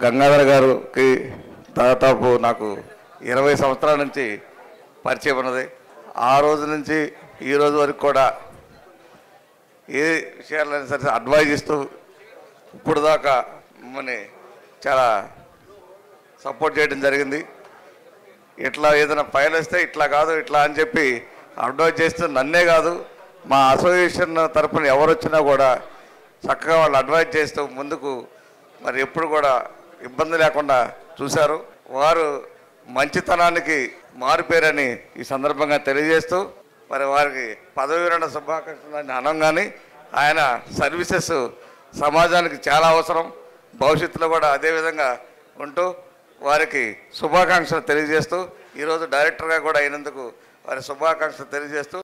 గంగాధర్ గారికి దాదాపు నాకు 20 సంవత్సరాల నుంచి పరిచయం ఉన్నది. ఆ రోజు నుంచి ఈ రోజు వరకు కూడా ఏ విషయాలైనా సరే అడ్వైజ్ ఇస్తూ ఇప్పుడు దాకా మమ్మల్ని చాలా సపోర్ట్ చేయడం జరిగింది. ఇట్లా ఏదైనా ఫైల్ వస్తే ఇట్లా కాదు ఇట్లా అని చెప్పి అడ్వైజ్ చేస్తూ నన్నే కాదు మా అసోసియేషన్ తరఫున ఎవరు వచ్చినా కూడా చక్కగా వాళ్ళు అడ్వైజ్ చేస్తూ ముందుకు మరి ఎప్పుడు కూడా ఇబ్బంది లేకుండా చూశారు. వారు మంచితనానికి మారిపోయారని ఈ సందర్భంగా తెలియజేస్తూ మరి వారికి పదవి విరమణ శుభాకాంక్షలు అనంగానే ఆయన సర్వీసెస్ సమాజానికి చాలా అవసరం. భవిష్యత్తులో కూడా అదేవిధంగా ఉంటూ వారికి శుభాకాంక్షలు తెలియజేస్తూ ఈరోజు డైరెక్టర్గా కూడా అయినందుకు వారి శుభాకాంక్షలు తెలియజేస్తూ